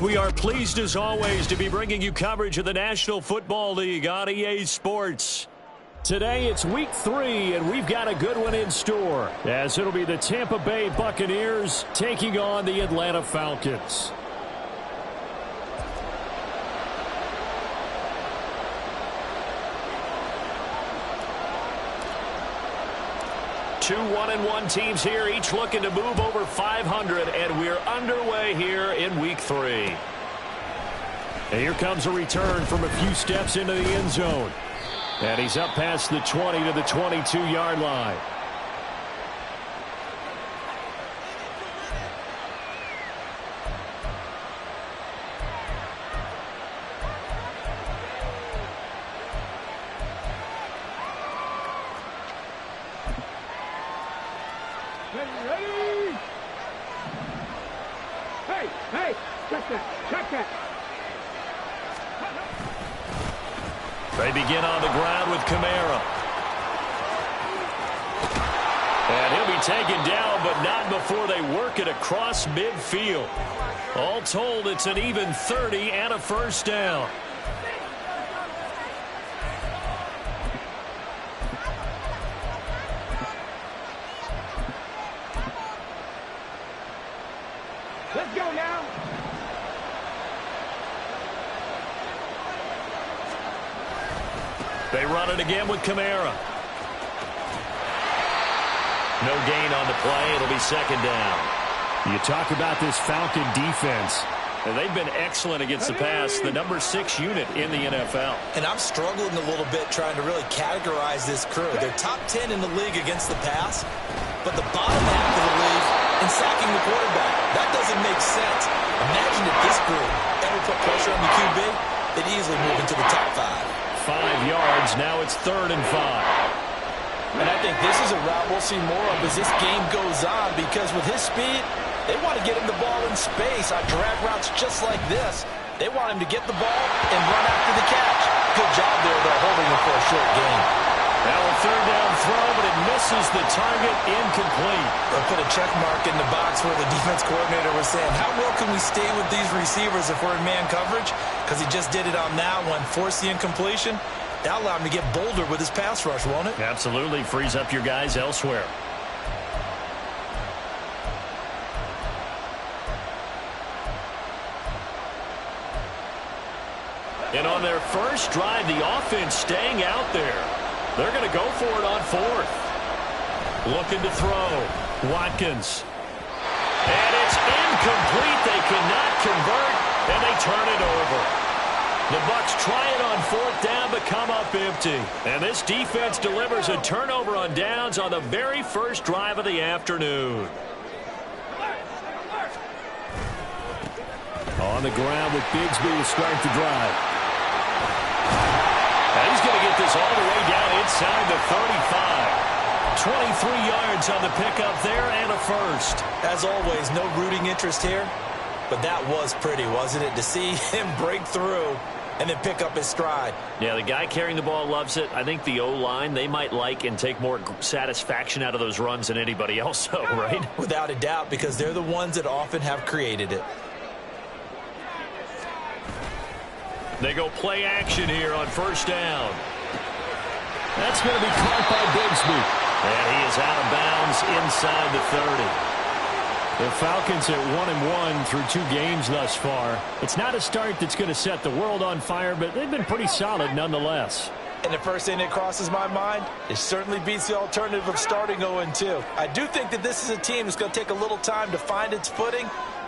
We are pleased as always to be bringing you coverage of the National Football League on EA Sports. Today it's week 3 and we've got a good one in store as it'll be the Tampa Bay Buccaneers taking on the Atlanta Falcons. Two 1-1 teams here, each looking to move over 500, and we're underway here in week 3. And here comes a return from a few steps into the end zone. And he's up past the 20 to the 22-yard line. Hey, check that. They begin on the ground with Kamara. And he'll be taken down, but not before they work it across midfield. All told, it's an even 30 and a first down. Let's go now. They run it again with Kamara. No gain on the play. It'll be second down. You talk about this Falcon defense. And they've been excellent against the pass, the number 6 unit in the NFL. And I'm struggling a little bit trying to really categorize this crew. They're top 10 in the league against the pass, but the bottom half of the league in sacking the quarterback. That doesn't make sense. Imagine if this group ever put pressure on the QB, they'd easily move into the top 5. 5 yards, now it's 3rd and 5. And I think this is a route we'll see more of as this game goes on, because with his speed, they want to get him the ball in space on drag routes just like this. They want him to get the ball and run after the catch. Good job there, though, holding him for a short gain. Now a 3rd down throw, but it misses the target, incomplete. Or put a check mark in the box where the defense coordinator was saying, how well can we stay with these receivers if we're in man coverage? Because he just did it on that one, forced the incompletion. That'll allow him to get bolder with his pass rush, won't it? Absolutely, frees up your guys elsewhere. And on their first drive, the offense staying out there. They're going to go for it on 4th. Looking to throw. Watkins. And it's incomplete. They cannot convert, and they turn it over. The Bucs try it on 4th down, but come up empty. And this defense delivers a turnover on downs on the very first drive of the afternoon. On the ground with Bigsby to start the drive. And he's going to get this all the way down inside the 35. 23 yards on the pickup there and a first. As always, no rooting interest here. But that was pretty, wasn't it? To see him break through and then pick up his stride. Yeah, the guy carrying the ball loves it. I think the O-line, they might like and take more satisfaction out of those runs than anybody else, though, right? Without a doubt, because they're the ones that often have created it. They go play action here on 1st down. That's going to be caught by Bigsby. And he is out of bounds inside the 30. The Falcons at 1-1 through 2 games thus far. It's not a start that's going to set the world on fire, but they've been pretty solid nonetheless. And the first thing that crosses my mind, it certainly beats the alternative of starting 0-2. I do think that this is a team that's going to take a little time to find its footing.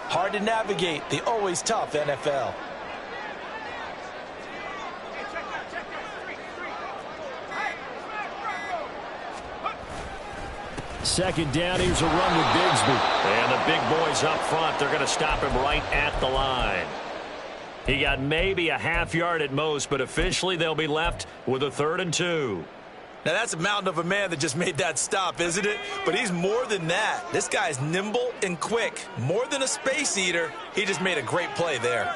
Hard to navigate the always tough NFL. Second down, here's a run with Bigsby. And the big boys up front, they're going to stop him right at the line. He got maybe a half yard at most, but officially they'll be left with a 3rd and 2. Now that's a mountain of a man that just made that stop, isn't it? But he's more than that. This guy's nimble and quick. More than a space eater, he just made a great play there.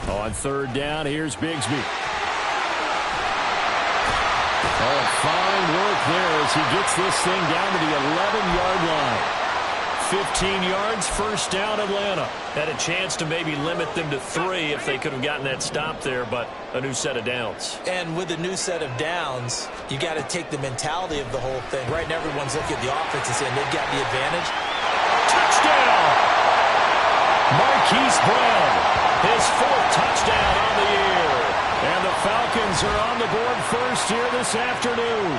On 3rd down, here's Bigsby. Oh, fine work there as he gets this thing down to the 11-yard line. 15 yards, first down, Atlanta. Had a chance to maybe limit them to 3 if they could have gotten that stop there, but a new set of downs. And with a new set of downs, you got to take the mentality of the whole thing. Right now, everyone's looking at the offense and saying they've got the advantage. Touchdown! Marquise Brown, his 4th touchdown on the year. And the Falcons are on the board first here this afternoon.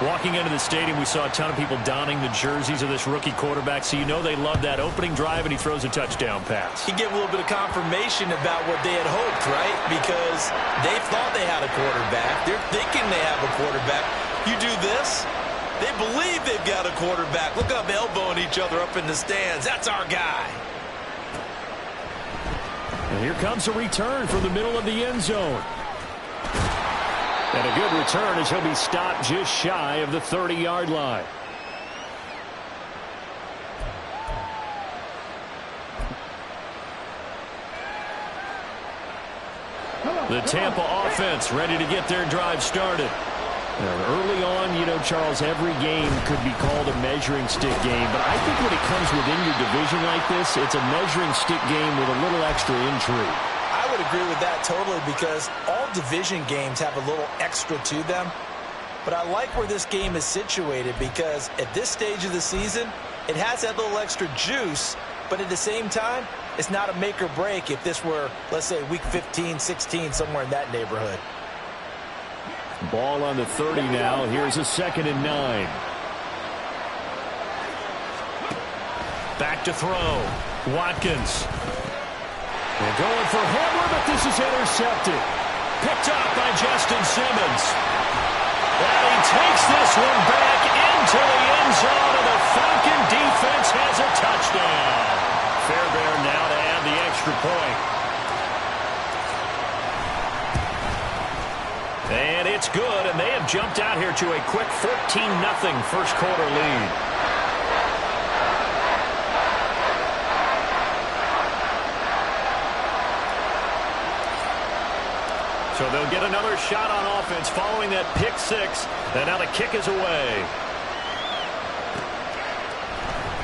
Walking into the stadium, we saw a ton of people donning the jerseys of this rookie quarterback, so you know they love that opening drive, and he throws a touchdown pass. You get a little bit of confirmation about what they had hoped, right? Because they thought they had a quarterback. They're thinking they have a quarterback. You do this, they believe they've got a quarterback. Look up, elbowing each other up in the stands. That's our guy. And here comes a return from the middle of the end zone. And a good return as he'll be stopped just shy of the 30-yard line. The Tampa offense ready to get their drive started. Now, early on, you know, Charles, every game could be called a measuring stick game. But I think when it comes within your division like this, it's a measuring stick game with a little extra intrigue. I would agree with that totally because all division games have a little extra to them. But I like where this game is situated because at this stage of the season, it has that little extra juice. But at the same time, it's not a make or break if this were, let's say, week 15, 16, somewhere in that neighborhood. Ball on the 30 now. Here's a 2nd and 9. Back to throw. Watkins. They're going for Hamler, but this is intercepted. Picked up by Justin Simmons. And he takes this one back into the end zone, and the Falcon defense has a touchdown. Fairbairn now to add the extra point. And it's good, and they have jumped out here to a quick 14-0 first quarter lead. So they'll get another shot on offense following that pick 6. And now the kick is away.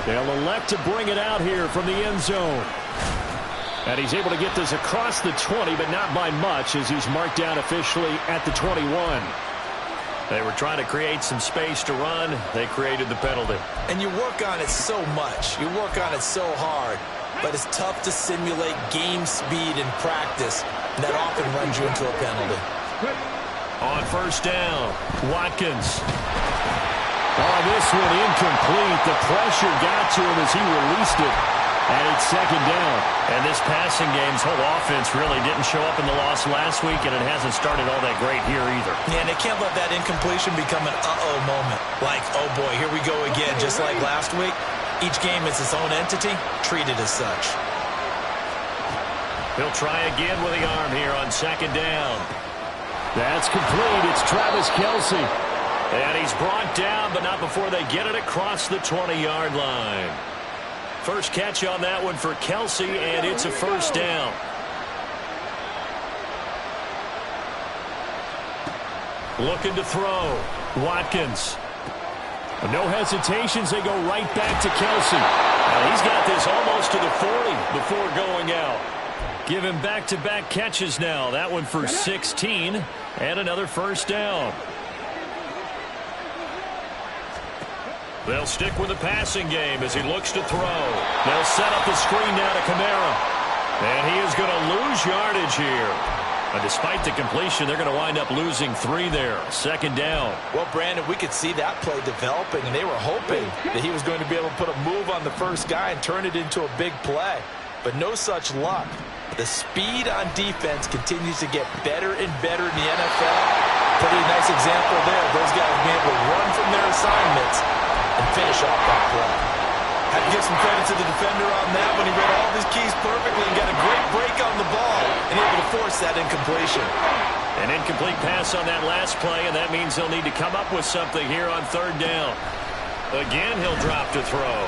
They'll elect to bring it out here from the end zone. And he's able to get this across the 20, but not by much as he's marked down officially at the 21. They were trying to create some space to run. They created the penalty. And you work on it so much. You work on it so hard. But it's tough to simulate game speed in practice. And that often runs you into a penalty. On first down, Watkins. Oh, this one incomplete. The pressure got to him as he released it. And it's 2nd down. And this passing game's whole offense really didn't show up in the loss last week, and it hasn't started all that great here either. Yeah, and they can't let that incompletion become an uh-oh moment. Like, oh boy, here we go again, just like last week. Each game is its own entity, treated as such. He'll try again with the arm here on 2nd down. That's complete. It's Travis Kelce. And he's brought down, but not before they get it across the 20-yard line. First catch on that one for Kelce, and it's a first down. Looking to throw. Watkins. No hesitations. They go right back to Kelce. Now he's got this almost to the 40 before going out. Give him back-to-back catches now. That one for 16, and another first down. They'll stick with the passing game as he looks to throw. They'll set up the screen now to Kamara. And he is going to lose yardage here. And despite the completion, they're going to wind up losing 3 there. 2nd down. Well, Brandon, we could see that play developing, and they were hoping that he was going to be able to put a move on the first guy and turn it into a big play. But no such luck. The speed on defense continues to get better and better in the NFL. Pretty nice example there. Those guys being able to run from their assignments and finish off that play. Had to give some credit to the defender on that when he read all of his keys perfectly and got a great break on the ball and able to force that incompletion. An incomplete pass on that last play, and that means they'll need to come up with something here on 3rd down. Again, he'll drop to throw.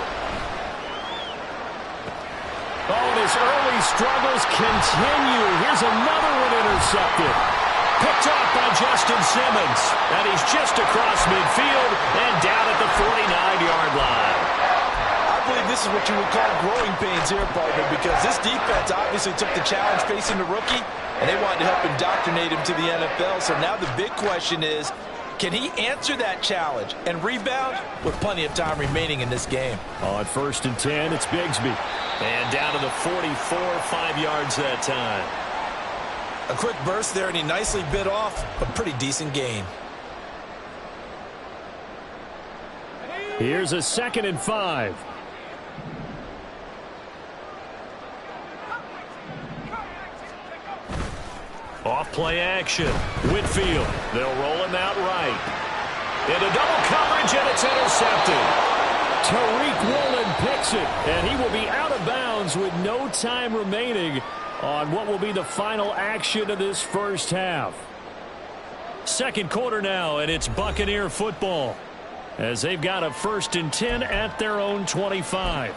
Oh, his early struggles continue. Here's another one intercepted. Picked off by Justin Simmons. And he's just across midfield and down at the 49-yard line. I believe this is what you would call growing pains here, partner, because this defense obviously took the challenge facing the rookie, and they wanted to help indoctrinate him to the NFL. So now the big question is, can he answer that challenge and rebound with plenty of time remaining in this game? On 1st and 10, it's Bigsby. And down to the 44, 5 yards that time. A quick burst there, and he nicely bit off a pretty decent gain. Here's a 2nd and 5. Off play action. Whitfield. They'll roll him out right. Into double coverage, and it's intercepted. Tariq Woolen picks it, and he will be out of bounds with no time remaining on what will be the final action of this first half. 2nd quarter now, and it's Buccaneer football as they've got a 1st and 10 at their own 25.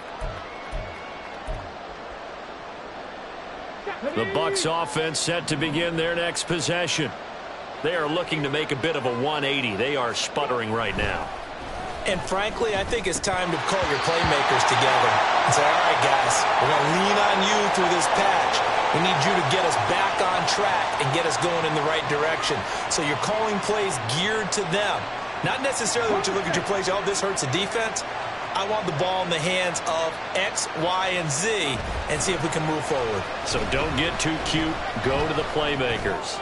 The Bucs offense set to begin their next possession. They are looking to make a bit of a 180. They are sputtering right now. And frankly, I think it's time to call your playmakers together and say, all right, guys, we're going to lean on you through this patch. We need you to get us back on track and get us going in the right direction. So you're calling plays geared to them. Not necessarily what you look at your plays, oh, this hurts the defense. I want the ball in the hands of X, Y, and Z and see if we can move forward. So don't get too cute. Go to the playmakers.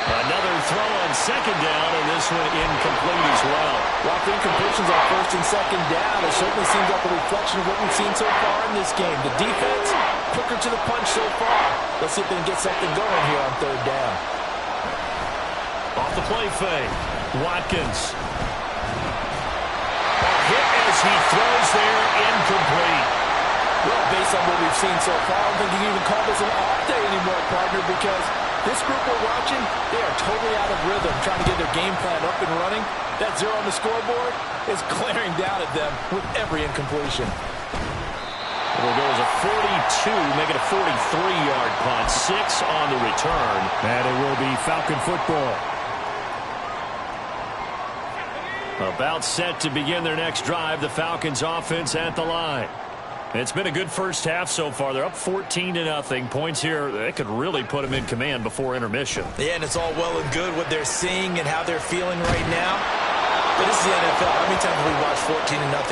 Another throw on 2nd down, and this one incomplete as well. While the incompletions on 1st and 2nd down, it certainly seems like a reflection of what we've seen so far in this game. The defense, quicker to the punch so far. Let's see if they can get something going here on 3rd down. Off the play fake. Watkins. Hit as he throws there, incomplete. Well, based on what we've seen so far, I don't think you can even call this an off day anymore, partner, because this group we're watching, they are totally out of rhythm, trying to get their game plan up and running. That 0 on the scoreboard is glaring down at them with every incompletion. It'll go as a 42, make it a 43-yard punt, 6 on the return. And it will be Falcon football. About set to begin their next drive, the Falcons offense at the line. It's been a good first half so far. They're up 14-0. Points here, they could really put them in command before intermission. Yeah, and it's all well and good what they're seeing and how they're feeling right now. But this is the NFL. How many times have we watched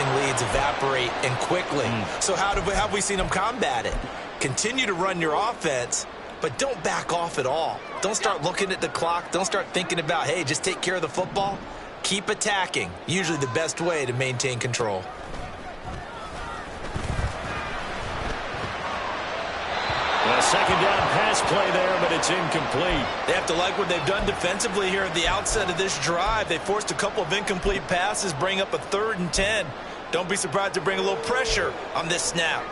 14-0 leads evaporate and quickly? So how have we seen them combat it? Continue to run your offense, but don't back off at all. Don't start looking at the clock. Don't start thinking about, hey, just take care of the football. Keep attacking. Usually the best way to maintain control. A 2nd down pass play there, but it's incomplete. They have to like what they've done defensively here at the outset of this drive. They forced a couple of incomplete passes, bring up a 3rd and 10. Don't be surprised to bring a little pressure on this snap.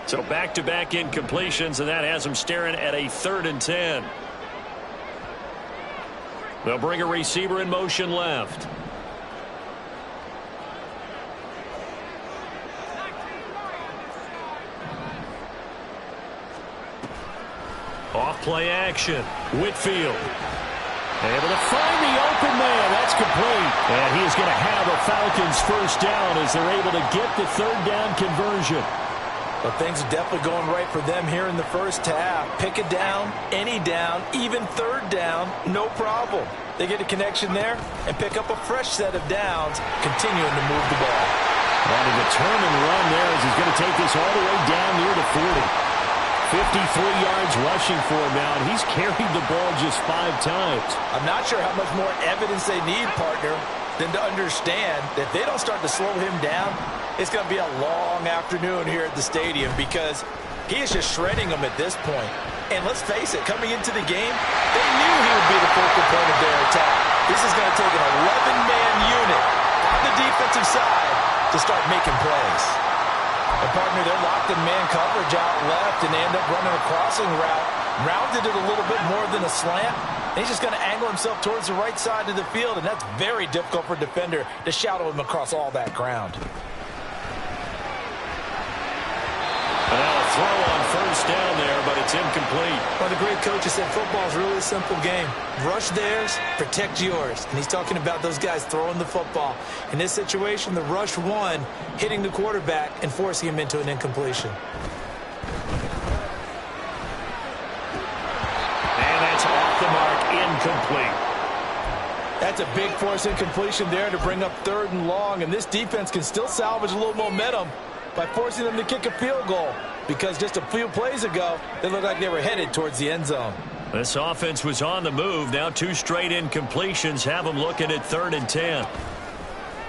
So back-to-back incompletions, and that has them staring at a 3rd and 10. They'll bring a receiver in motion left. Off play action. Whitfield. Able to find the open man. That's complete. And he is going to have a Falcons first down as they're able to get the 3rd down conversion. But things are definitely going right for them here in the first half. Pick a down, any down, even 3rd down, no problem. They get a connection there and pick up a fresh set of downs, continuing to move the ball. On a determined run there as he's going to take this all the way down near the 40. 53 yards rushing for him now, and he's carried the ball just 5 times. I'm not sure how much more evidence they need, partner, than to understand that if they don't start to slow him down, it's going to be a long afternoon here at the stadium because he is just shredding them at this point. And let's face it, coming into the game, they knew he would be the focal point of their attack. This is going to take an 11-man unit on the defensive side to start making plays. And partner, they're locked in man coverage out left, and they end up running a crossing route. Rounded it a little bit more than a slant. And he's just going to angle himself towards the right side of the field, and that's very difficult for a defender to shadow him across all that ground. Now a throw on first down there, but it's incomplete. Well, the great coach has said football is really a simple game. Rush theirs, protect yours. And he's talking about those guys throwing the football. In this situation, the rush won, hitting the quarterback and forcing him into an incompletion. And that's off the mark, incomplete. That's a big force incompletion there to bring up 3rd and long. And this defense can still salvage a little momentum by forcing them to kick a field goal, because just a few plays ago, they looked like they were headed towards the end zone. This offense was on the move. Now 2 straight incompletions have them looking at 3rd and 10.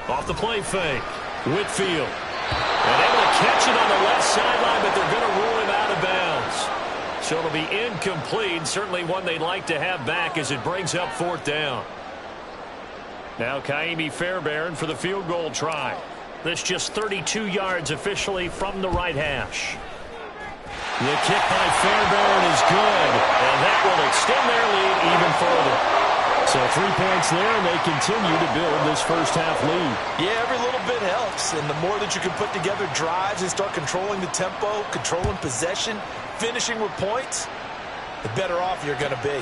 Off the play fake, Whitfield. And able to catch it on the left sideline, but they're going to rule him out of bounds. So it'll be incomplete, certainly one they'd like to have back as it brings up 4th down. Now Kaimi Fairbairn for the field goal try. This just 32 yards officially from the right hash. The kick by Fairbairn is good, and that will extend their lead even further. So 3 points there, and they continue to build this first half lead. Yeah, every little bit helps, and the more that you can put together drives and start controlling the tempo, controlling possession, finishing with points, the better off you're going to be.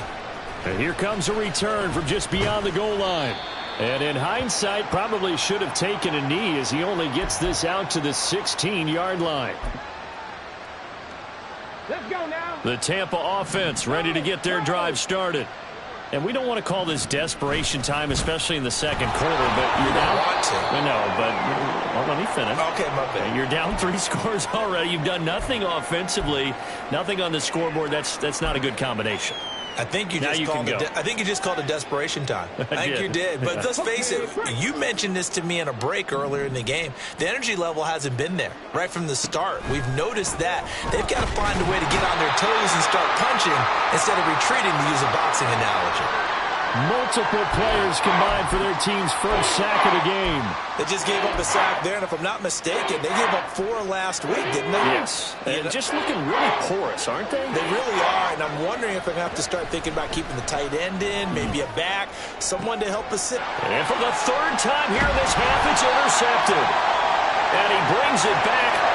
And here comes a return from just beyond the goal line. And in hindsight, probably should have taken a knee as he only gets this out to the 16-yard line. Let's go now. The Tampa offense ready to get their drive started. And we don't want to call this desperation time, especially in the second quarter, but you're down. Want to. I know, but well, let me finish. Okay, my bad. You're down 3 scores already. You've done nothing offensively, nothing on the scoreboard. That's not a good combination. I think you just called it desperation time. I think you did. But let's face it, you mentioned this to me in a break earlier in the game. The energy level hasn't been there right from the start. We've noticed that. They've got to find a way to get on their toes and start punching instead of retreating, to use a boxing analogy. Multiple players combined for their team's first sack of the game. They just gave up a sack there, and if I'm not mistaken, they gave up 4 last week, didn't they? Yes. And just looking really porous, aren't they? They really are, and I'm wondering if they're going to have to start thinking about keeping the tight end in, maybe a back, someone to help us sit. And for the 3rd time here in this half, it's intercepted. And he brings it back.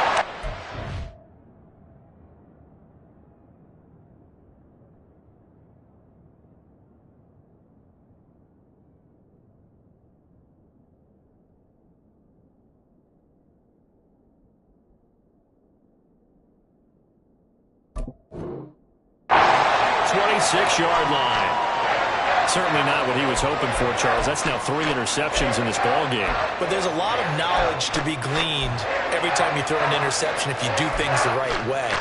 Six-yard line. Certainly not what he was hoping for, Charles. That's now 3 interceptions in this ball game. But there's a lot of knowledge to be gleaned every time you throw an interception if you do things the right way.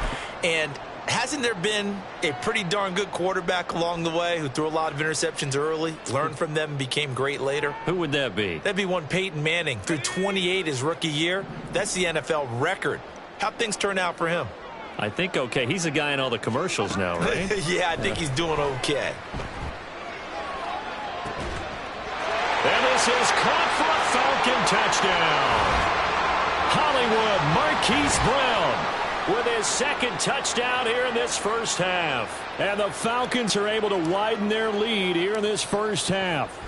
And hasn't there been a pretty darn good quarterback along the way who threw a lot of interceptions early, learned from them, and became great later? Who would that be? That'd be one Peyton Manning. Threw 28 his rookie year. That's the NFL record. How'd things turn out for him? I think okay. He's a guy in all the commercials now, right? Yeah, I think he's doing okay. And this is caught for a Falcon touchdown. Hollywood Marquise Brown with his 2nd touchdown here in this first half. And the Falcons are able to widen their lead here in this first half.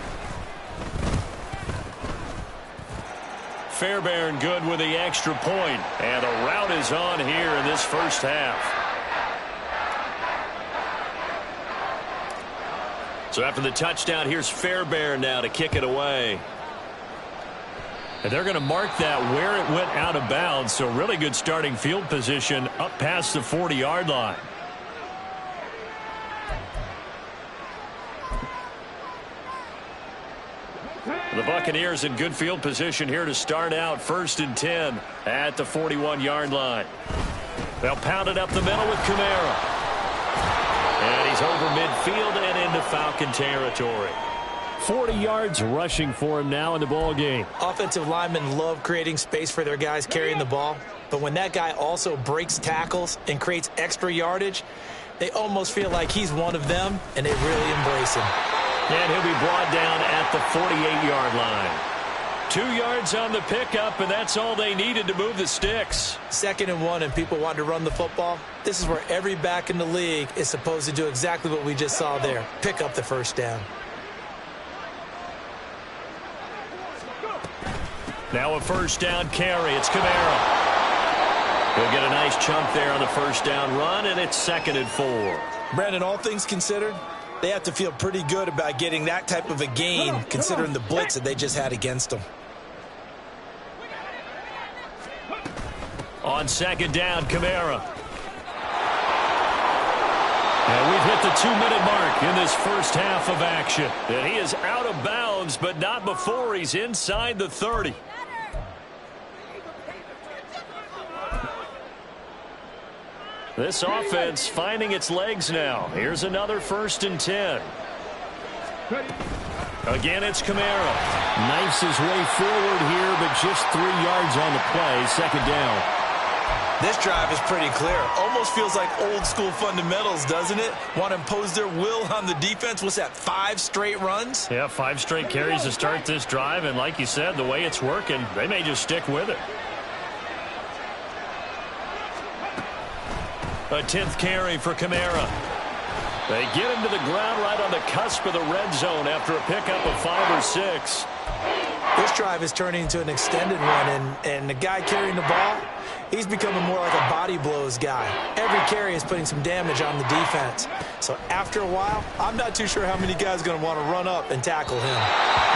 Fairbairn good with the extra point. And the route is on here in this first half. So after the touchdown, here's Fairbairn now to kick it away. And they're going to mark that where it went out of bounds. So really good starting field position up past the 40-yard line. The Buccaneers in good field position here to start out 1st and 10 at the 41-yard line. They'll pound it up the middle with Kamara. And he's over midfield and into Falcon territory. 40 yards rushing for him now in the ball game. Offensive linemen love creating space for their guys carrying the ball. But when that guy also breaks tackles and creates extra yardage, they almost feel like he's one of them, and they really embrace him. And he'll be brought down at the 48-yard line. 2 yards on the pickup, and that's all they needed to move the sticks. 2nd and 1, and people want to run the football. This is where every back in the league is supposed to do exactly what we just saw there. Pick up the first down. Now a first down carry. It's Kamara. He'll get a nice chunk there on the first down run, and it's 2nd and 4. Brandon, all things considered, they have to feel pretty good about getting that type of a gain, considering the blitz that they just had against them. On 2nd down, Kamara. And we've hit the 2-minute mark in this first half of action. And he is out of bounds, but not before he's inside the 30. This offense finding its legs now. Here's another 1st and 10. Again, it's Kamara. Knifes his way forward here, but just 3 yards on the play. 2nd down. This drive is pretty clear. Almost feels like old school fundamentals, doesn't it? Want to impose their will on the defense. What's that, 5 straight runs? Yeah, 5 straight carries to start this drive. And like you said, the way it's working, they may just stick with it. A 10th carry for Kamara. They get him to the ground right on the cusp of the red zone after a pickup of 5 or 6. This drive is turning into an extended one, and the guy carrying the ball, he's becoming more like a body blows guy. Every carry is putting some damage on the defense. So after a while, I'm not too sure how many guys are going to want to run up and tackle him.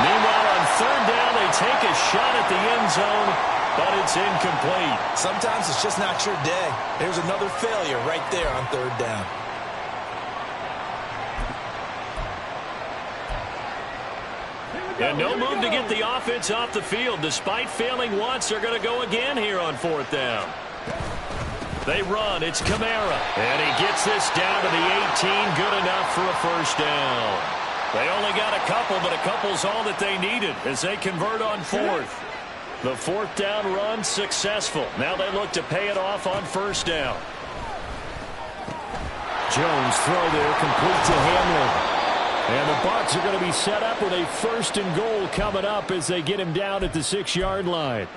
Meanwhile, on 3rd down, they take a shot at the end zone, but it's incomplete. Sometimes it's just not your day. There's another failure right there on 3rd down. And no move to get the offense off the field. Despite failing once, they're going to go again here on 4th down. They run. It's Kamara. And he gets this down to the 18. Good enough for a first down. They only got a couple, but a couple's all that they needed as they convert on 4th. The 4th down run successful. Now they look to pay it off on 1st down. Jones throw there, complete to Hamlin. And the Bucs are going to be set up with a 1st and goal coming up as they get him down at the 6-yard line.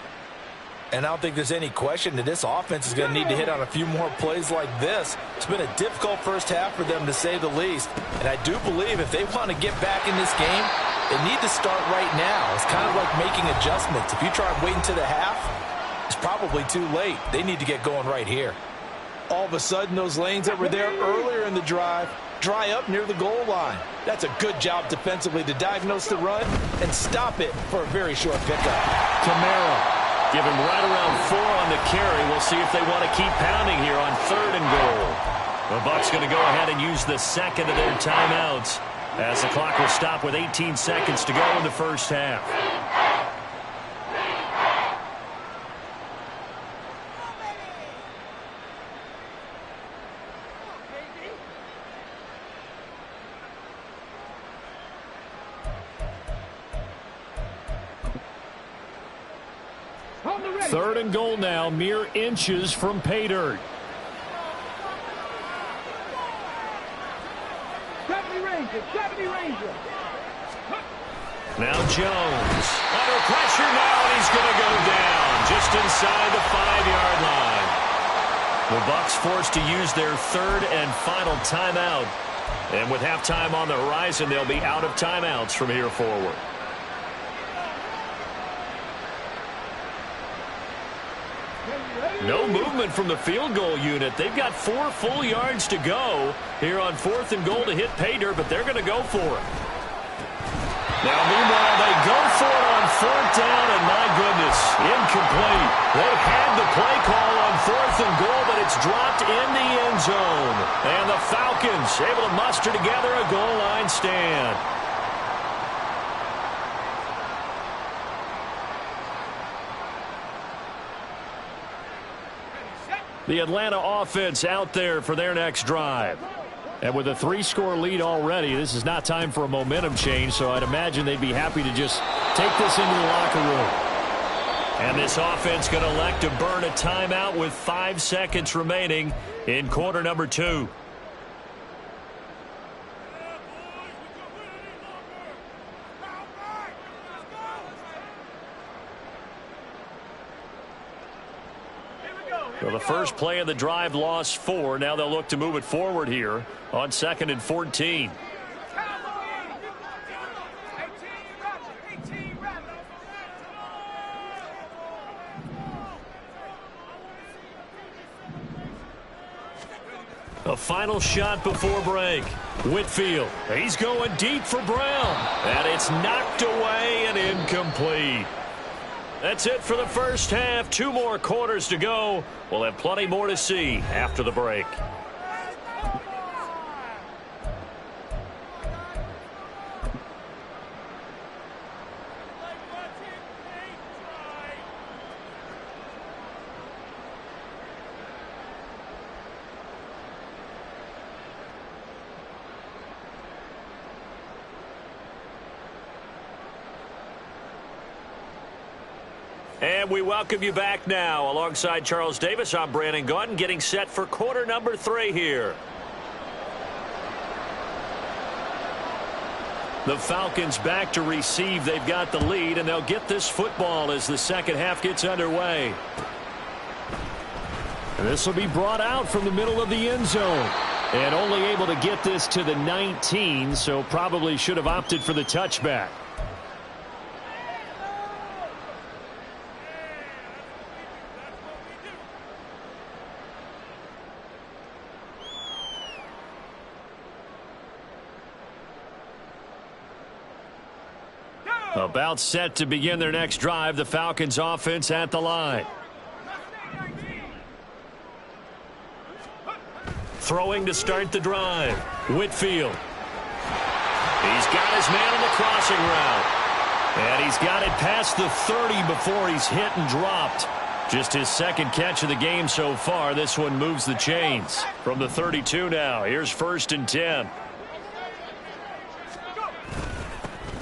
And I don't think there's any question that this offense is going to need to hit on a few more plays like this. It's been a difficult first half for them, to say the least. And I do believe if they want to get back in this game, they need to start right now. It's kind of like making adjustments. If you try waiting to the half, it's probably too late. They need to get going right here. All of a sudden, those lanes that were there earlier in the drive dry up near the goal line. That's a good job defensively to diagnose the run and stop it for a very short pickup. Kamara, give him right around 4 on the carry. We'll see if they want to keep pounding here on 3rd and goal. The Bucs going to go ahead and use the 2nd of their timeouts as the clock will stop with 18 seconds to go in the first half. Third and goal now, mere inches from pay dirt. Now Jones under pressure now, and he's going to go down just inside the 5-yard line. The Bucs forced to use their 3rd and final timeout. And with halftime on the horizon, they'll be out of timeouts from here forward. No movement from the field goal unit. They've got 4 full yards to go here on 4th and goal to hit pay dirt, but they're going to go for it. Now, meanwhile, they go for it on 4th down, and my goodness, incomplete. They had the play call on 4th and goal, but it's dropped in the end zone. And the Falcons able to muster together a goal line stand. The Atlanta offense out there for their next drive. And with a 3-score lead already, this is not time for a momentum change, so I'd imagine they'd be happy to just take this into the locker room. And this offense going to elect to burn a timeout with 5 seconds remaining in quarter number 2. Well, the first play of the drive lost 4. Now they'll look to move it forward here on 2nd and 14. A final shot before break. Whitfield, he's going deep for Brown. And it's knocked away and incomplete. That's it for the first half. 2 more quarters to go. We'll have plenty more to see after the break. And we welcome you back now. Alongside Charles Davis, I'm Brandon Gaudin, getting set for quarter number 3 here. The Falcons back to receive. They've got the lead, and they'll get this football as the second half gets underway. And this will be brought out from the middle of the end zone. And only able to get this to the 19, so probably should have opted for the touchback. About set to begin their next drive. The Falcons offense at the line. Throwing to start the drive. Whitfield. He's got his man on the crossing route. And he's got it past the 30 before he's hit and dropped. Just his second catch of the game so far. This one moves the chains. From the 32 now. Here's 1st and 10.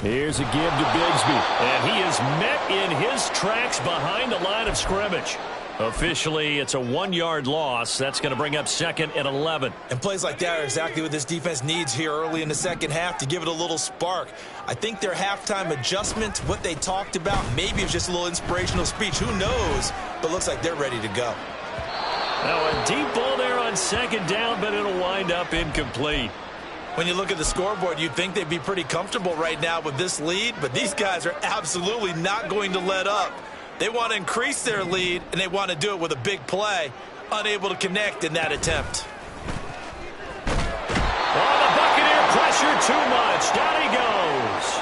Here's a give to Bigsby. And he is met in his tracks behind the line of scrimmage. Officially, it's a 1-yard loss. That's going to bring up 2nd and 11. And plays like that are exactly what this defense needs here early in the second half to give it a little spark. I think their halftime adjustment, what they talked about, maybe it's just a little inspirational speech. Who knows? But looks like they're ready to go. Now a deep ball there on 2nd down, but it'll wind up incomplete. When you look at the scoreboard, you'd think they'd be pretty comfortable right now with this lead, but these guys are absolutely not going to let up. They want to increase their lead, and they want to do it with a big play. Unable to connect in that attempt. Oh, the Buccaneer pressure too much. Down he goes.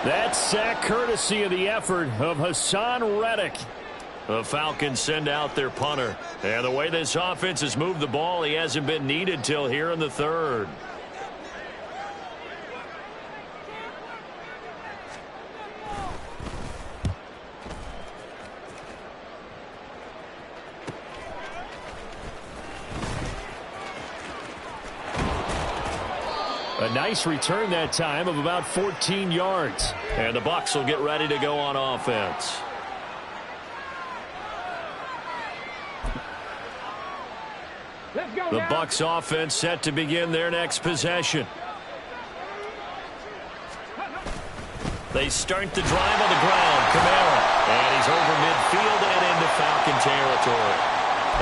That sack courtesy of the effort of Hassan Reddick. The Falcons send out their punter. And the way this offense has moved the ball, he hasn't been needed till here in the 3rd. A nice return that time of about 14 yards. And the Bucs will get ready to go on offense. Let's go The now. Bucs offense set to begin their next possession. They start the drive on the ground. Kamara. And he's over midfield and into Falcon territory.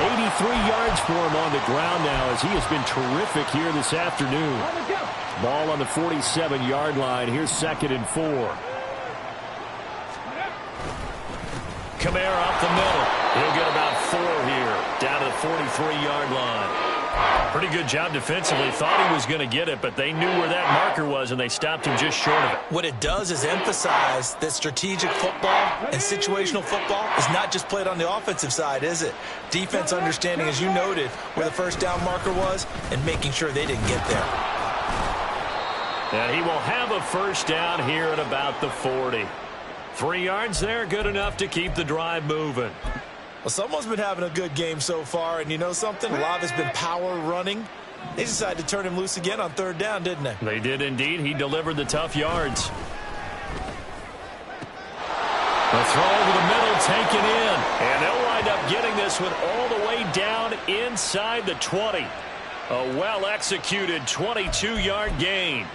83 yards for him on the ground now as he has been terrific here this afternoon. Let's go. Ball on the 47-yard line. Here's 2nd and 4. Kamara up the middle. He'll get about 4 here. Down to the 43-yard line. Pretty good job defensively. Thought he was going to get it, but they knew where that marker was, and they stopped him just short of it. What it does is emphasize that strategic football and situational football is not just played on the offensive side, is it? Defense understanding, as you noted, where the first down marker was and making sure they didn't get there. And he will have a first down here at about the 40. 3 yards there, good enough to keep the drive moving. Well, someone's been having a good game so far, and you know something? A lot of it's been power running. They decided to turn him loose again on 3rd down, didn't they? They did indeed. He delivered the tough yards. The throw over the middle taken in. And they'll wind up getting this one all the way down inside the 20. A well-executed 22-yard gain.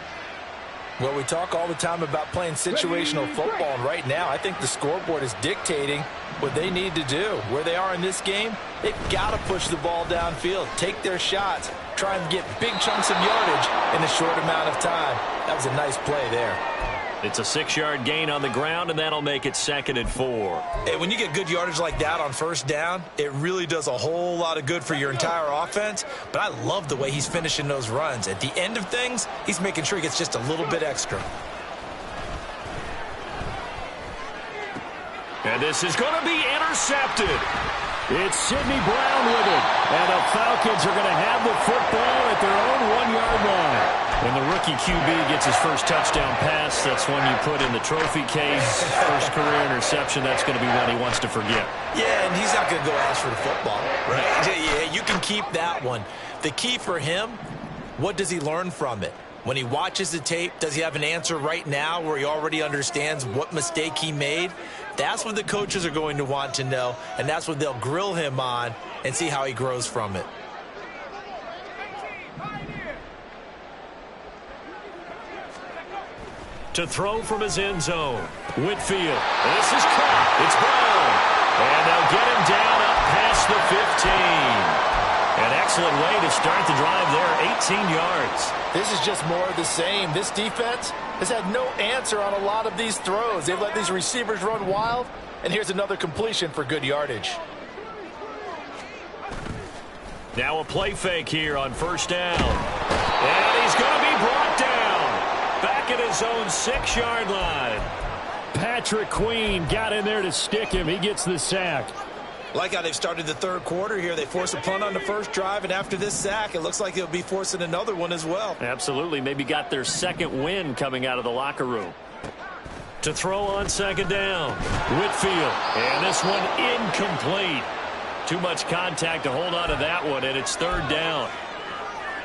Well, we talk all the time about playing situational football, and right now I think the scoreboard is dictating what they need to do. Where they are in this game, they've got to push the ball downfield, take their shots, try and get big chunks of yardage in a short amount of time. That was a nice play there. It's a 6-yard gain on the ground, and that'll make it 2nd and 4. Hey, when you get good yardage like that on first down, it really does a whole lot of good for your entire offense. But I love the way he's finishing those runs. At the end of things, he's making sure he gets just a little bit extra. And this is going to be intercepted. It's Sidney Brown with it. And the Falcons are going to have the football at their own 1-yard line. When the rookie QB gets his first touchdown pass, that's when you put in the trophy case. First career interception, that's going to be one he wants to forget. Yeah, and he's not going to go ask for the football, right? Yeah, you can keep that one. The key for him, what does he learn from it? When he watches the tape, does he have an answer right now where he already understands what mistake he made? That's what the coaches are going to want to know, and that's what they'll grill him on and see how he grows from it. To throw from his end zone, Whitfield. This is caught. It's Brown. And they'll get him down up past the 15. An excellent way to start the drive there, 18 yards. This is just more of the same. This defense has had no answer on a lot of these throws. They've let these receivers run wild, and here's another completion for good yardage. Now a play fake here on first down. And he's going to be brought down. Back at his own 6-yard line. Patrick Queen got in there to stick him. He gets the sack. Like how they've started the third quarter here. They force a punt on the first drive, and after this sack, it looks like they'll be forcing another one as well. Absolutely. Maybe got their second win coming out of the locker room. To throw on second down, Whitfield. And this one incomplete. Too much contact to hold on to that one, and it's third down.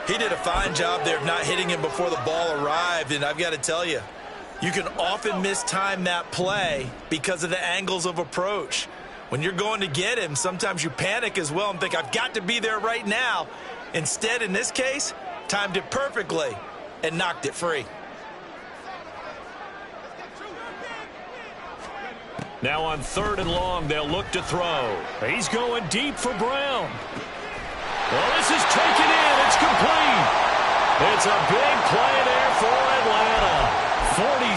He did a fine job there of not hitting him before the ball arrived, and I've got to tell you, you can often mistime that play because of the angles of approach. When you're going to get him, sometimes you panic as well and think, I've got to be there right now. Instead, in this case, timed it perfectly and knocked it free. Now on third and long, they'll look to throw. He's going deep for Brown. Well, this is taken in. It's complete. It's a big play there for Atlanta.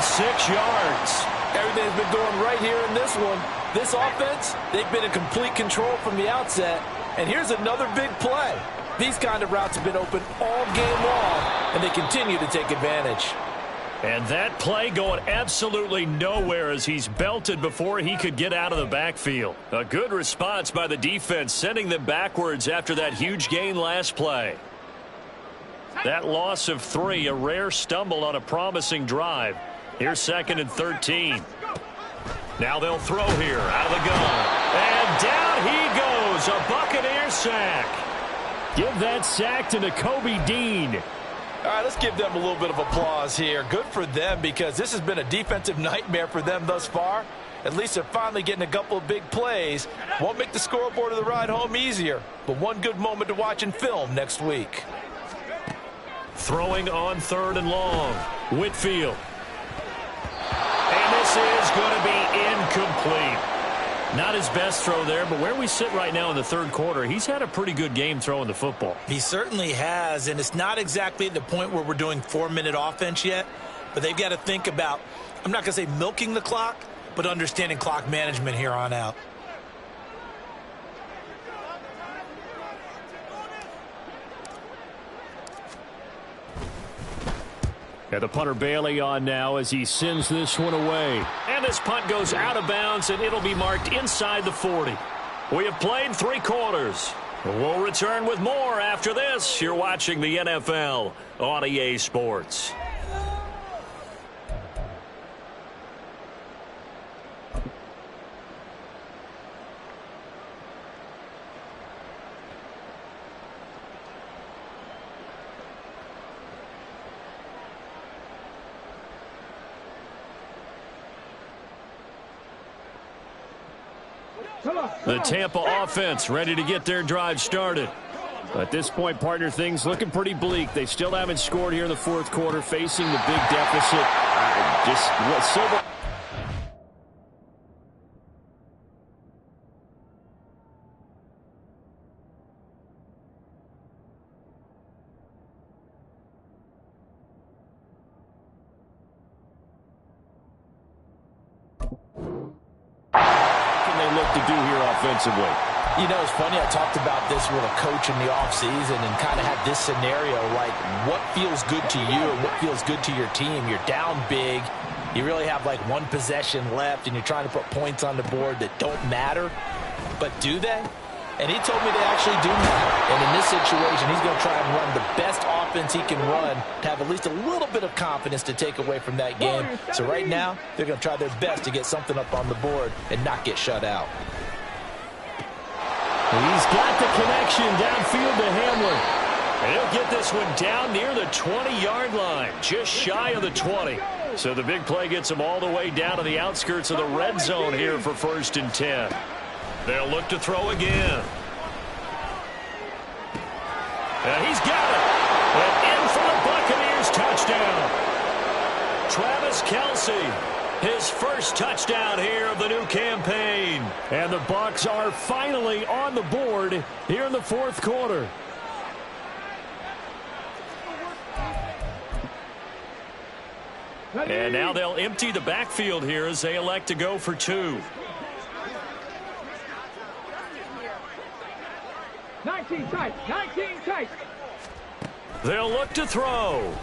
46 yards. Everything's been going right here in this one. This offense, they've been in complete control from the outset. And here's another big play. These kind of routes have been open all game long, and they continue to take advantage. And that play going absolutely nowhere as he's belted before he could get out of the backfield. A good response by the defense, sending them backwards after that huge gain last play. That loss of 3, a rare stumble on a promising drive. Here's 2nd and 13. Now they'll throw here out of the gun. And down he goes. A Buccaneer sack. Give that sack to Nakobe Dean. All right, let's give them a little bit of applause here. Good for them because this has been a defensive nightmare for them thus far. At least they're finally getting a couple of big plays. Won't make the scoreboard of the ride home easier, but one good moment to watch in film next week. Throwing on third and long. Whitfield. And this is going to be incomplete. Not his best throw there, but where we sit right now in the third quarter, he's had a pretty good game throwing the football. He certainly has, and it's not exactly at the point where we're doing 4-minute offense yet, but they've got to think about, I'm not going to say milking the clock, but understanding clock management here on out. And the punter Bailey on now as he sends this one away. And this punt goes out of bounds, and it'll be marked inside the 40. We have played 3 quarters. We'll return with more after this. You're watching the NFL on EA Sports. The Tampa offense ready to get their drive started. At this point, partner, things looking pretty bleak. They still haven't scored here in the fourth quarter, facing the big deficit. What can they look to do here offensively? You know, it's funny, I talked about this with a coach in the offseason and kind of had this scenario, like what feels good to you and what feels good to your team. You're down big. You really have like one possession left, and you're trying to put points on the board that don't matter. But do they? And he told me they actually do matter. And in this situation, he's going to try and run the best offense he can run to have at least a little bit of confidence to take away from that game. So right now, they're going to try their best to get something up on the board and not get shut out. He's got the connection downfield to Hamler. And he'll get this one down near the 20-yard line, just shy of the 20. So the big play gets him all the way down to the outskirts of the red zone here for 1st and 10. They'll look to throw again. And he's got it. And in for the Buccaneers touchdown. Travis Kelce. His first touchdown here of the new campaign. And the Bucs are finally on the board here in the 4th quarter. And now they'll empty the backfield here as they elect to go for 2. 19 tight, 19 tight. They'll look to throw.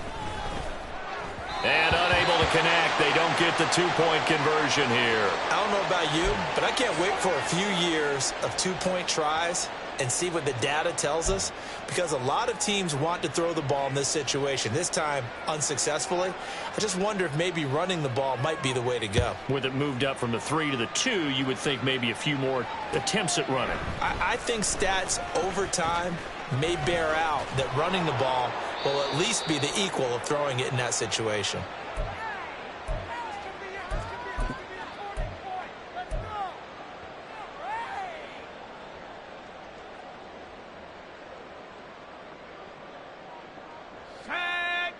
And unable to connect. They don't get the 2-point conversion here. I don't know about you, but I can't wait for a few years of 2-point tries and see what the data tells us, because a lot of teams want to throw the ball in this situation. This time, unsuccessfully. I just wonder if maybe running the ball might be the way to go. With it moved up from the 3 to the 2, you would think maybe a few more attempts at running. I think stats over time may bear out that running the ball will at least be the equal of throwing it in that situation.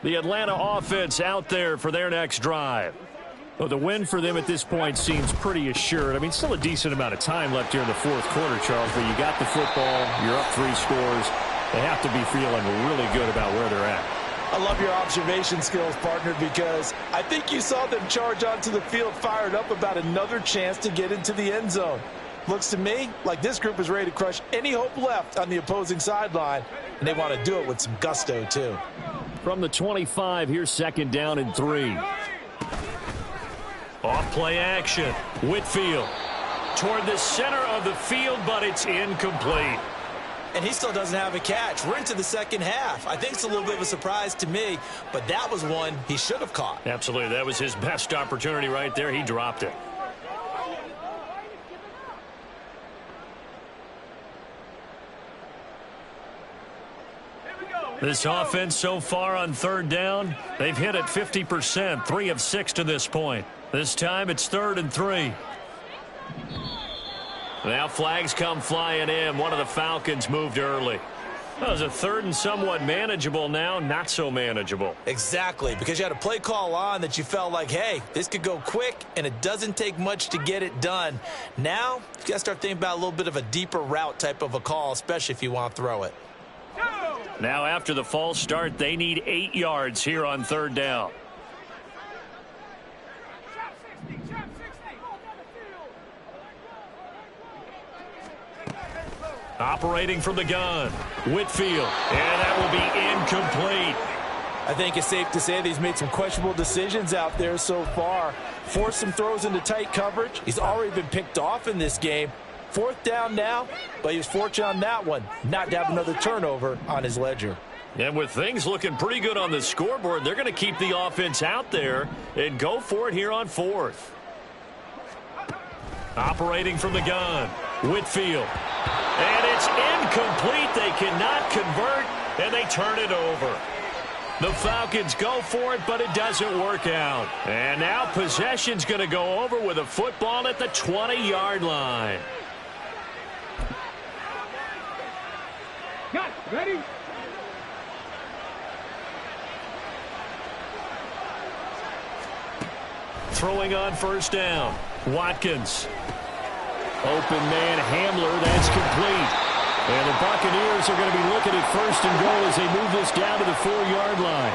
The Atlanta offense out there for their next drive. Well, the win for them at this point seems pretty assured. I mean, still a decent amount of time left here in the 4th quarter, Charles, but you got the football, you're up 3 scores. They have to be feeling really good about where they're at. I love your observation skills, partner, because I think you saw them charge onto the field fired up about another chance to get into the end zone. Looks to me like this group is ready to crush any hope left on the opposing sideline, and they want to do it with some gusto, too. From the 25, here's 2nd down and 3. Off play action. Whitfield toward the center of the field, but it's incomplete. And he still doesn't have a catch. We're into the 2nd half. I think it's a little bit of a surprise to me, but that was one he should have caught. Absolutely. That was his best opportunity right there. He dropped it. This offense so far on 3rd down, they've hit it 50%, 3 of 6 to this point. This time it's 3rd and 3. Now flags come flying in. One of the Falcons moved early. That was a 3rd and somewhat manageable, now not so manageable. Exactly, because you had a play call on that you felt like, hey, this could go quick, and it doesn't take much to get it done. Now, you got to start thinking about a little bit of a deeper route type of a call, especially if you want to throw it. Now after the false start, they need 8 yards here on 3rd down. Operating from the gun, Whitfield, and that will be incomplete. I think it's safe to say that he's made some questionable decisions out there so far. Forced some throws into tight coverage. He's already been picked off in this game. 4th down now, but he was fortunate on that one, not to have another turnover on his ledger. And with things looking pretty good on the scoreboard, they're going to keep the offense out there and go for it here on 4th. Operating from the gun, Whitfield. And it's incomplete. They cannot convert, and they turn it over. The Falcons go for it, but it doesn't work out. And now possession's going to go over with a football at the 20-yard line. Got it. Ready? Throwing on 1st down, Watkins. Open man Hamler, that's complete. And the Buccaneers are going to be looking at 1st and goal as they move this down to the 4-yard line.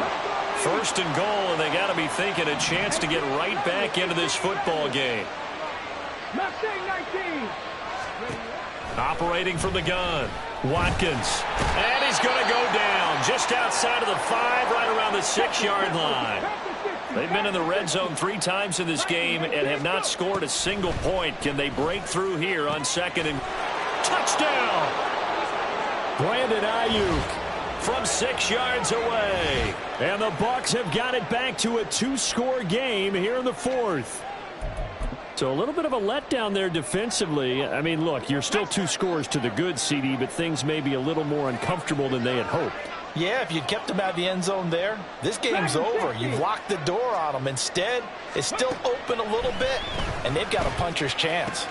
First and goal, and they got to be thinking a chance to get right back into this football game. Mustang 19. Operating from the gun, Watkins. And he's going to go down just outside of the 5, right around the 6-yard line. They've been in the red zone 3 times in this game and have not scored a single point. Can they break through here on second and touchdown? Brandon Ayuk From 6 yards away. And the Bucs have got it back to a 2-score game here in the 4th. So a little bit of a letdown there defensively. I mean, look, you're still 2 scores to the good, CD, but things may be a little more uncomfortable than they had hoped. Yeah, if you'd kept them out of the end zone there, this game's over. You've locked the door on them. Instead, it's still open a little bit, and they've got a puncher's chance.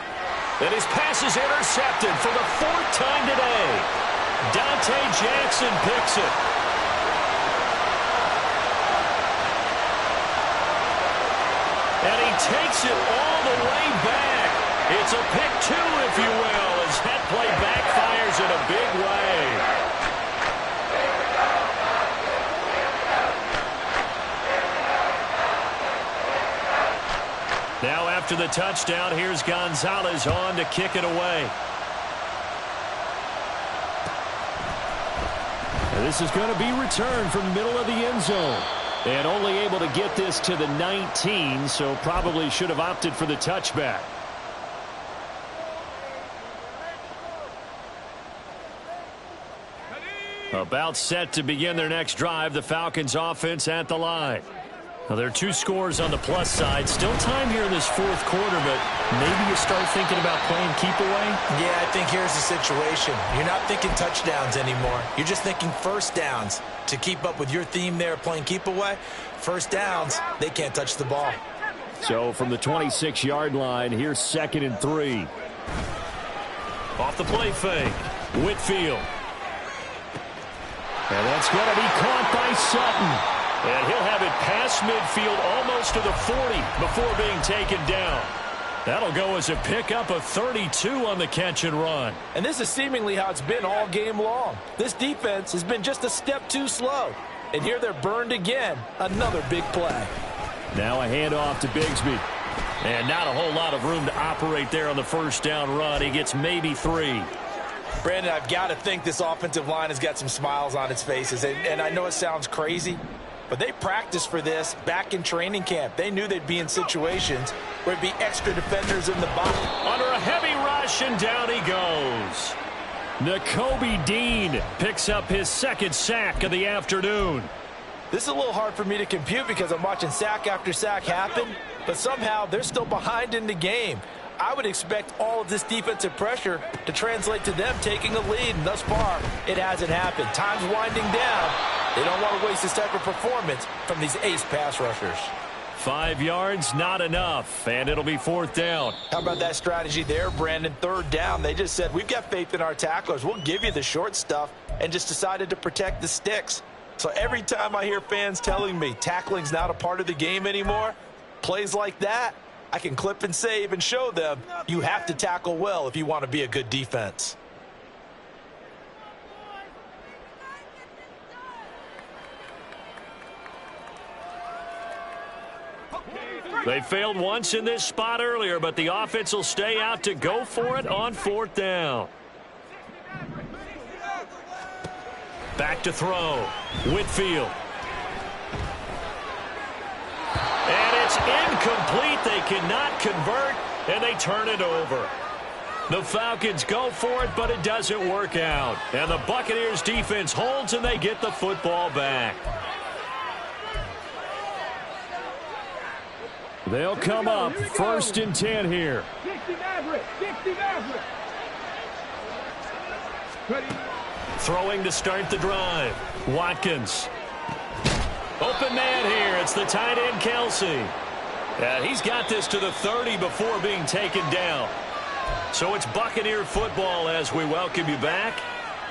And his pass is intercepted for the 4th time today. Dante Jackson picks it. And he takes it all the way back. It's a pick 2, if you will, as that play backfires in a big way. Now after the touchdown, here's Gonzalez on to kick it away. And this is going to be returned from the middle of the end zone. And only able to get this to the 19, so probably should have opted for the touchback. About set to begin their next drive, the Falcons offense at the line. Now, there are 2 scores on the plus side. Still time here in this 4th quarter, but maybe you start thinking about playing keep away? Yeah, I think here's the situation. You're not thinking touchdowns anymore. You're just thinking first downs. To keep up with your theme there, playing keep away, first downs, they can't touch the ball. So from the 26-yard line, here's 2nd and 3. Off the play fake, Whitfield. And that's going to be caught by Sutton. And he'll have it past midfield almost to the 40 before being taken down. That'll go as a pickup of 32 on the catch and run. And this is seemingly how it's been all game long. This defense has been just a step too slow. And here they're burned again. Another big play. Now a handoff to Bigsby. And not a whole lot of room to operate there on the first down run. He gets maybe 3. Brandon, I've got to think this offensive line has got some smiles on its faces. And I know it sounds crazy, but they practiced for this back in training camp. They knew they'd be in situations where it'd be extra defenders in the box. Under a heavy rush, and down he goes. Nakobe Dean picks up his 2nd sack of the afternoon. This is a little hard for me to compute because I'm watching sack after sack happen, but somehow they're still behind in the game. I would expect all of this defensive pressure to translate to them taking a lead, and thus far, it hasn't happened. Time's winding down. They don't want to waste this type of performance from these ace pass rushers. 5 yards, not enough, and it'll be 4th down. How about that strategy there, Brandon? 3rd down, they just said, we've got faith in our tacklers. We'll give you the short stuff, and just decided to protect the sticks. So every time I hear fans telling me tackling's not a part of the game anymore, plays like that, I can clip and save and show them you have to tackle well if you want to be a good defense. They failed once in this spot earlier, but the offense will stay out to go for it on 4th down. Back to throw. Whitfield. And it's incomplete. They cannot convert, and they turn it over. The Falcons go for it, but it doesn't work out. And the Buccaneers defense holds, and they get the football back. They'll come up 1st and 10 here. 60 Maverick. 60 Maverick. Ready. Throwing to start the drive. Watkins. Open man here. It's the tight end, Kelsey. He's got this to the 30 before being taken down. So it's Buccaneer football as we welcome you back.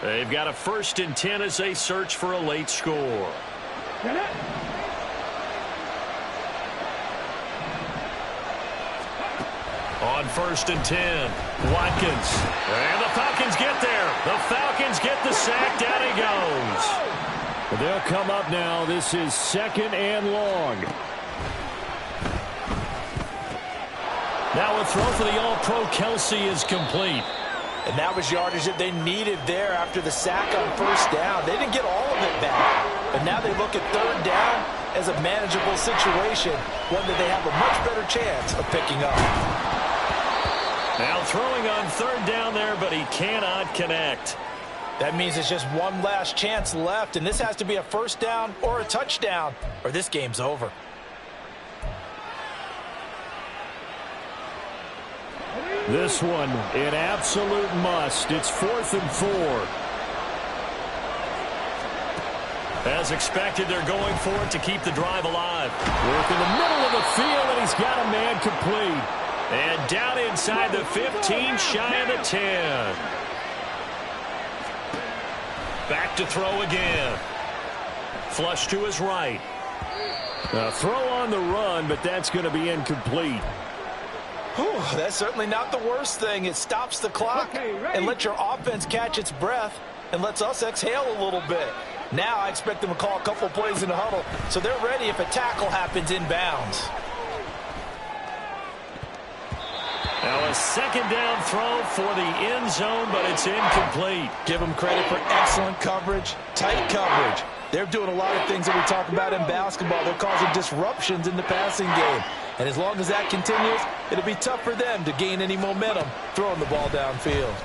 They've got a 1st and 10 as they search for a late score. On 1st and 10, Watkins. And the Falcons get there. The Falcons get the sack. Down he goes. They'll come up now. This is 2nd and long. Now a throw for the All-Pro Kelsey is complete. And that was yardage that they needed there after the sack on 1st down. They didn't get all of it back. But now they look at 3rd down as a manageable situation, one that they have a much better chance of picking up. Now throwing on 3rd down there, but he cannot connect. That means it's just one last chance left, and this has to be a 1st down or a touchdown, or this game's over. This one, an absolute must. It's 4th and 4. As expected, they're going for it to keep the drive alive. Work in the middle of the field, and he's got a man complete. And down inside the 15, shy of the 10. Back to throw again. Flush to his right. A throw on the run, but that's going to be incomplete. Whew, that's certainly not the worst thing. It stops the clock and lets your offense catch its breath and lets us exhale a little bit. Now I expect them to call a couple plays in the huddle so they're ready if a tackle happens inbounds. Now a 2nd down throw for the end zone, but it's incomplete. Give them credit for excellent coverage, tight coverage. They're doing a lot of things that we talk about in basketball. They're causing disruptions in the passing game. And as long as that continues, it'll be tough for them to gain any momentum throwing the ball downfield.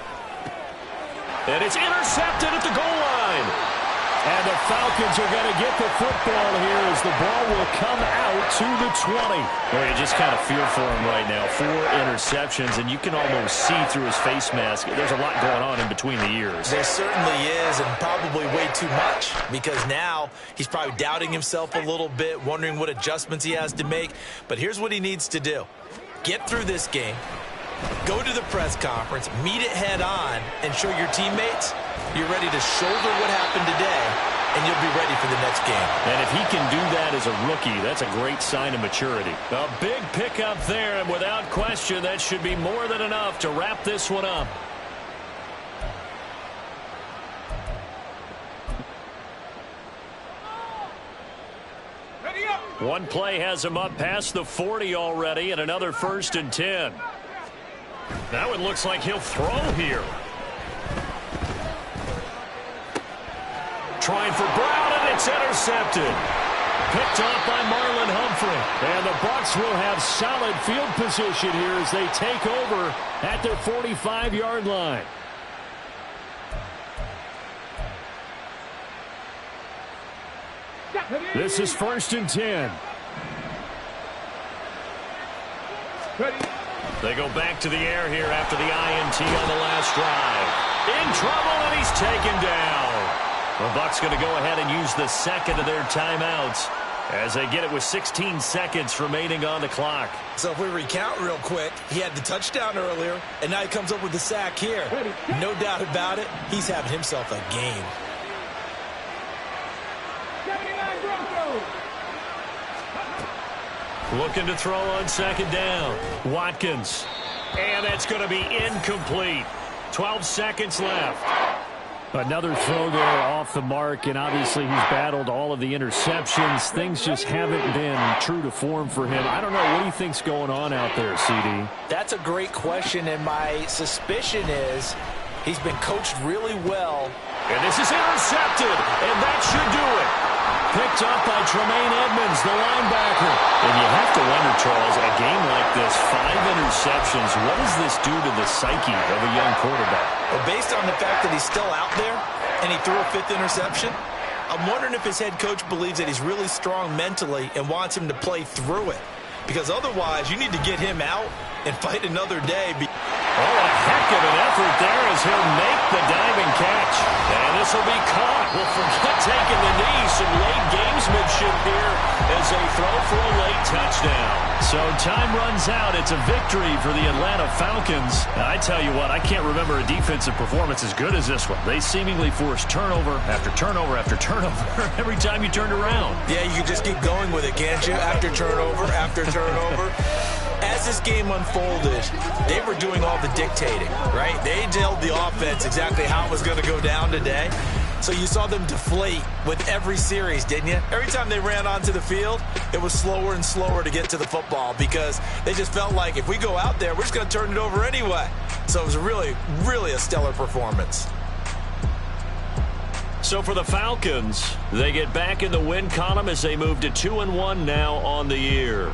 And it's intercepted at the goal line. And the Falcons are going to get the football here as the ball will come out to the 20. Well, you just kind of feel for him right now. 4 interceptions, and you can almost see through his face mask. There's a lot going on in between the ears. There certainly is, and probably way too much, because now he's probably doubting himself a little bit, wondering what adjustments he has to make. But here's what he needs to do. Get through this game, go to the press conference, meet it head on, and show your teammates you're ready to shoulder what happened today, and you'll be ready for the next game. And if he can do that as a rookie, that's a great sign of maturity. A big pickup there, and without question, that should be more than enough to wrap this one up. One play has him up past the 40 already, and another 1st and 10. Now it looks like he'll throw here. Trying for Brown, and it's intercepted. Picked off by Marlon Humphrey. And the Bucs will have solid field position here as they take over at their 45-yard line. This is 1st and 10. They go back to the air here after the INT on the last drive. In trouble, and he's taken down. The Bucs going to go ahead and use the 2nd of their timeouts as they get it with 16 seconds remaining on the clock. So if we recount real quick, he had the touchdown earlier, and now he comes up with the sack here. No doubt about it, he's having himself a game. 79 Broncos. Looking to throw on 2nd down. Watkins. And that's going to be incomplete. 12 seconds left. Another throw there off the mark, and obviously he's battled all of the interceptions. Things just haven't been true to form for him. I don't know. What do you think's going on out there, CD? That's a great question, and my suspicion is he's been coached really well. And this is intercepted, and that should do it. Picked up by Tremaine Edmonds, the linebacker. And you have to wonder, Charles, a game like this, 5 interceptions, what does this do to the psyche of a young quarterback? Well, based on the fact that he's still out there and he threw a 5th interception, I'm wondering if his head coach believes that he's really strong mentally and wants him to play through it. Because otherwise, you need to get him out and fight another day. Oh, a heck of an effort there as he'll make the diving catch. And this will be caught. We'll forget taking the knee. Some late gamesmanship here as they throw for a late touchdown. So time runs out. It's a victory for the Atlanta Falcons. I tell you what, I can't remember a defensive performance as good as this one. They seemingly forced turnover after turnover after turnover every time you turned around. Yeah, you can just keep going with it, can't you? After turnover, after turnover. As this game unfolded, they were doing all the dictating, right? They told the offense exactly how it was going to go down today. So you saw them deflate with every series, didn't you? Every time they ran onto the field, it was slower and slower to get to the football because they just felt like if we go out there, we're just going to turn it over anyway. So it was really, really a stellar performance. So for the Falcons, they get back in the win column as they move to 2-1 now on the year.